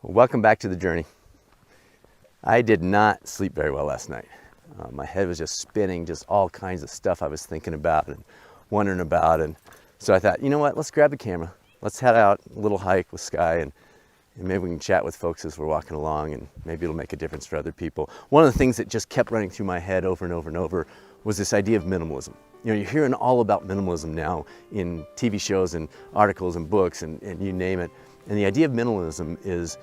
Welcome back to the journey. I did not sleep very well last night. My head was just spinning, just all kinds of stuff I was thinking about and wondering about. And so I thought, you know what, let's grab the camera. Let's head out a little hike with Sky and maybe we can chat with folks as we're walking along and maybe it'll make a difference for other people. One of the things that just kept running through my head over and over and over was this idea of minimalism. You know, you're hearing all about minimalism now in TV shows and articles and books and you name it. And the idea of minimalism is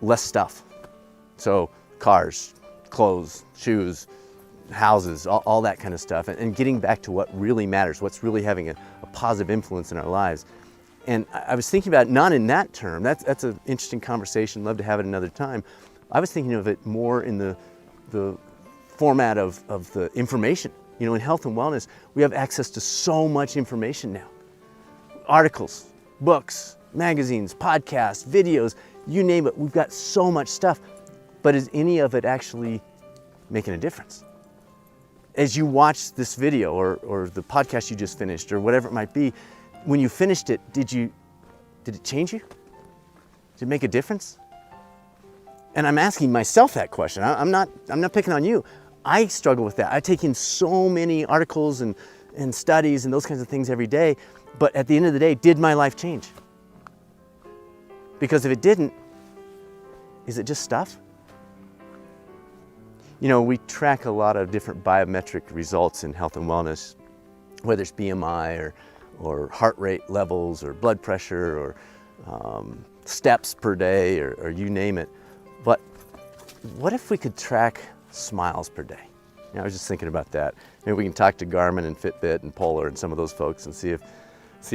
less stuff. So cars, clothes, shoes, houses, all that kind of stuff. And getting back to what really matters, what's really having a positive influence in our lives. And I was thinking about it not in that term. That's an interesting conversation. Love to have it another time. I was thinking of it more in the format of the information. You know, in health and wellness, we have access to so much information now. Articles, books, magazines, podcasts, videos, you name it. We've got so much stuff. But is any of it actually making a difference? As you watch this video or the podcast you just finished or whatever it might be, when you finished it, did it change you? Did it make a difference? And I'm asking myself that question. I'm not picking on you. I struggle with that. I take in so many articles and studies and those kinds of things every day, but at the end of the day, did my life change? Because if it didn't, is it just stuff? You know, we track a lot of different biometric results in health and wellness, whether it's BMI or heart rate levels or blood pressure or steps per day or you name it. But what if we could track smiles per day? You know, I was just thinking about that. Maybe we can talk to Garmin and Fitbit and Polar and some of those folks and see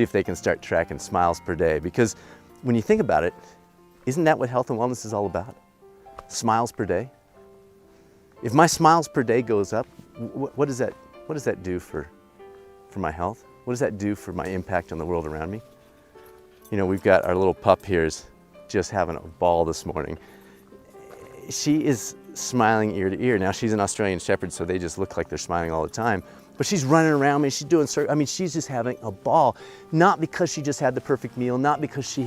if they can start tracking smiles per day. Because when you think about it, isn't that what health and wellness is all about? Smiles per day. If my smiles per day goes up, what does that do for my health? What does that do for my impact on the world around me? You know, we've got our little pup here is just having a ball this morning. She is smiling ear to ear. Now she's an Australian Shepherd, so they just look like they're smiling all the time. But she's running around me, she's doing, she's just having a ball. Not because she just had the perfect meal, not because she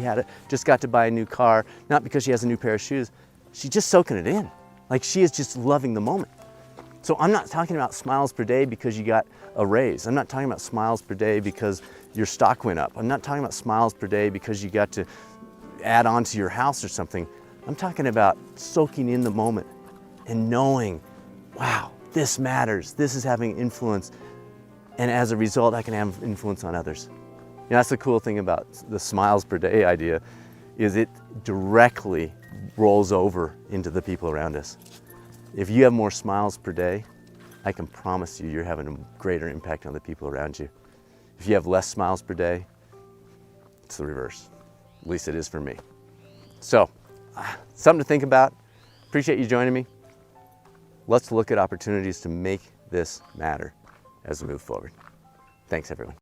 just got to buy a new car, not because she has a new pair of shoes. She's just soaking it in. Like she is just loving the moment. So I'm not talking about smiles per day because you got a raise. I'm not talking about smiles per day because your stock went up. I'm not talking about smiles per day because you got to add on to your house or something. I'm talking about soaking in the moment and knowing, wow, this matters. This is having influence. And as a result, I can have influence on others. You know, that's the cool thing about the smiles per day idea is it directly rolls over into the people around us. If you have more smiles per day, I can promise you're having a greater impact on the people around you. If you have less smiles per day, it's the reverse. At least it is for me. So, something to think about. Appreciate you joining me. Let's look at opportunities to make this matter as we move forward. Thanks, everyone.